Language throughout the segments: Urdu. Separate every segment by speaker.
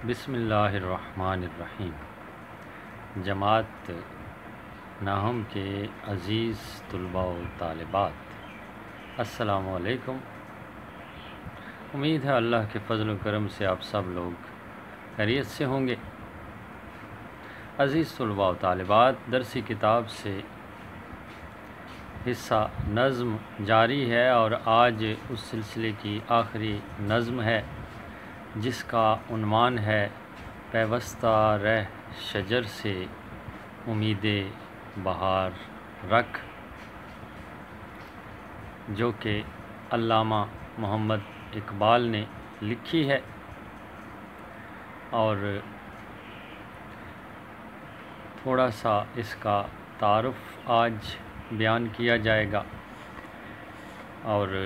Speaker 1: بسم اللہ الرحمن الرحیم۔ جماعت ناہم کے عزیز طلباء و طالبات، السلام علیکم۔ امید ہے اللہ کے فضل و کرم سے آپ سب لوگ خیریت سے ہوں گے۔ عزیز طلباء و طالبات، درسی کتاب سے حصہ نظم جاری ہے اور آج اس سلسلے کی آخری نظم ہے جس کا عنوان ہے پیوستہ رہ شجر سے امید بہار رکھ، جو کہ علامہ محمد اقبال نے لکھی ہے اور تھوڑا سا اس کا تعارف آج بیان کیا جائے گا اور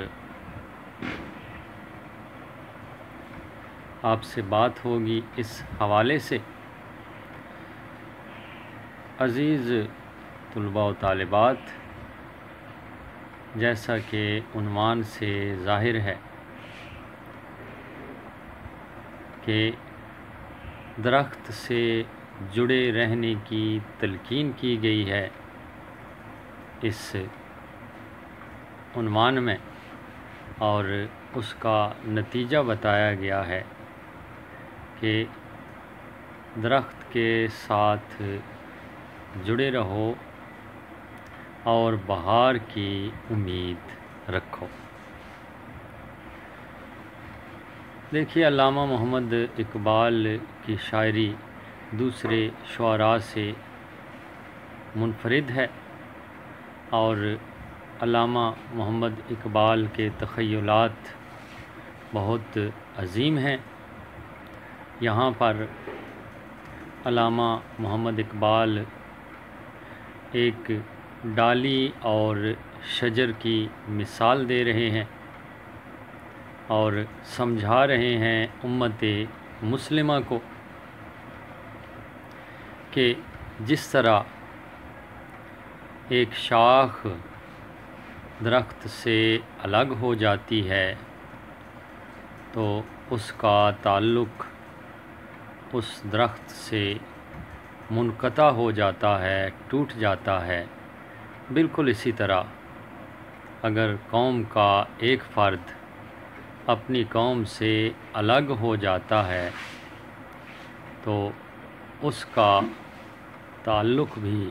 Speaker 1: آپ سے بات ہوگی اس حوالے سے۔ عزیز طلباء و طالبات، جیسا کہ عنوان سے ظاہر ہے کہ درخت سے جڑے رہنے کی تلقین کی گئی ہے اس عنوان میں، اور اس کا نتیجہ بتایا گیا ہے کہ درخت کے ساتھ جڑے رہو اور بہار کی امید رکھو۔ دیکھیے، علامہ محمد اقبال کی شاعری دوسرے شعراء سے منفرد ہے اور علامہ محمد اقبال کے تخیلات بہت عظیم ہیں۔ یہاں پر علامہ محمد اقبال ایک ڈالی اور شجر کی مثال دے رہے ہیں اور سمجھا رہے ہیں امت مسلمہ کو کہ جس طرح ایک شاخ درخت سے الگ ہو جاتی ہے تو اس کا تعلق اس درخت سے منقطع ہو جاتا ہے، ٹوٹ جاتا ہے۔ بالکل اسی طرح اگر قوم کا ایک فرد اپنی قوم سے الگ ہو جاتا ہے تو اس کا تعلق بھی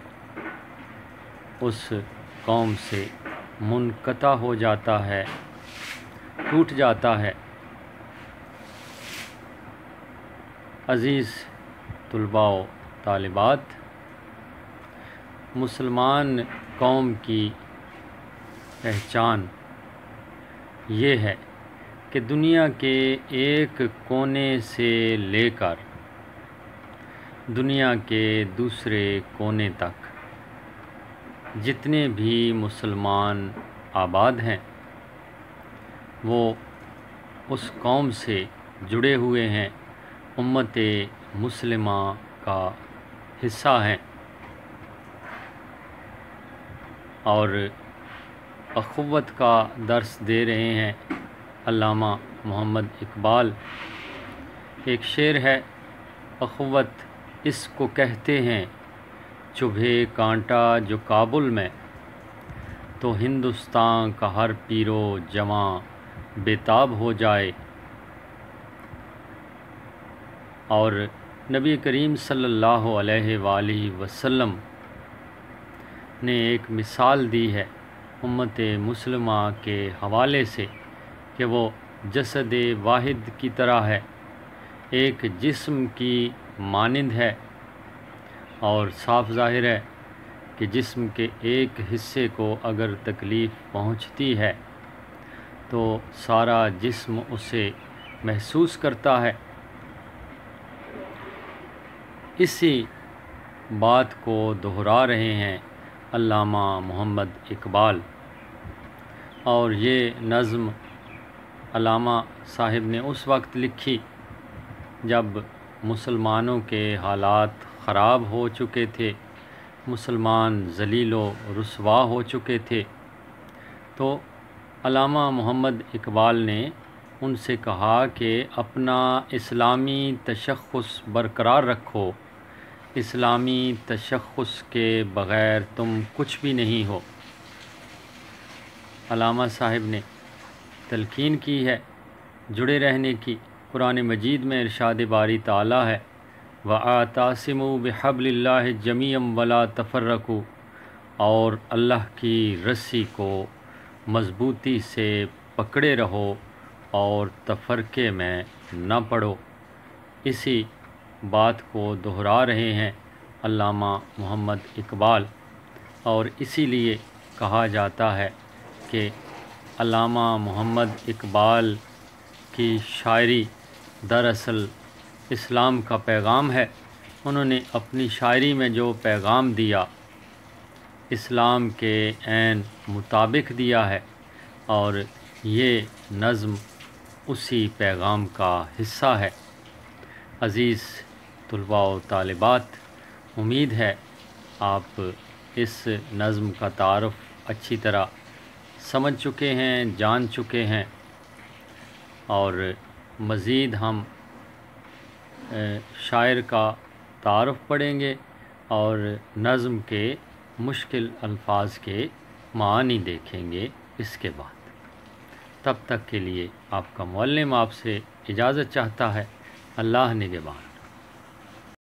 Speaker 1: اس قوم سے منقطع ہو جاتا ہے، ٹوٹ جاتا ہے۔ عزیز طلباء و طالبات، مسلمان قوم کی پہچان یہ ہے کہ دنیا کے ایک کونے سے لے کر دنیا کے دوسرے کونے تک جتنے بھی مسلمان آباد ہیں وہ اس قوم سے جڑے ہوئے ہیں، امت مسلمہ کا حصہ ہیں اور اخوت کا درس دے رہے ہیں علامہ محمد اقبال۔ ایک شعر ہے، اخوت اس کو کہتے ہیں چبھے کانٹا جو کابل میں، تو ہندوستان کا ہر پیرو جواں بےتاب ہو جائے۔ اور نبی کریم صلی اللہ علیہ وآلہ وسلم نے ایک مثال دی ہے امت مسلمہ کے حوالے سے کہ وہ جسد واحد کی طرح ہے، ایک جسم کی مانند ہے، اور صاف ظاہر ہے کہ جسم کے ایک حصے کو اگر تکلیف پہنچتی ہے تو سارا جسم اسے محسوس کرتا ہے۔ اسی بات کو دہرا رہے ہیں علامہ محمد اقبال، اور یہ نظم علامہ صاحب نے اس وقت لکھی جب مسلمانوں کے حالات خراب ہو چکے تھے، مسلمان ذلیل و رسوا ہو چکے تھے، تو علامہ محمد اقبال نے ان سے کہا کہ اپنا اسلامی تشخص برقرار رکھو، اسلامی تشخص کے بغیر تم کچھ بھی نہیں ہو۔ علامہ صاحب نے تلقین کی ہے جڑے رہنے کی۔ قرآن مجید میں ارشاد باری تعالیٰ ہے وَاعْتَصِمُوا بِحَبْلِ اللَّهِ جَمِيعًا وَلَا تَفَرَّقُوا، اور اللہ کی رسی کو مضبوطی سے پکڑے رہو اور تفرقے میں نہ پڑو۔ اسی بات کو دہرا رہے ہیں علامہ محمد اقبال، اور اسی لیے کہا جاتا ہے کہ علامہ محمد اقبال کی شاعری دراصل اسلام کا پیغام ہے۔ انہوں نے اپنی شاعری میں جو پیغام دیا اسلام کے عین مطابق دیا ہے، اور یہ نظم اسی پیغام کا حصہ ہے۔ عزیز طلباء و طالبات، امید ہے آپ اس نظم کا تعارف اچھی طرح سمجھ چکے ہیں، جان چکے ہیں، اور مزید ہم شاعر کا تعارف پڑھیں گے اور نظم کے مشکل الفاظ کے معانی دیکھیں گے اس کے بعد۔ تب تک کے لیے آپ کا معلم آپ سے اجازت چاہتا ہے۔ اللہ نگہبان۔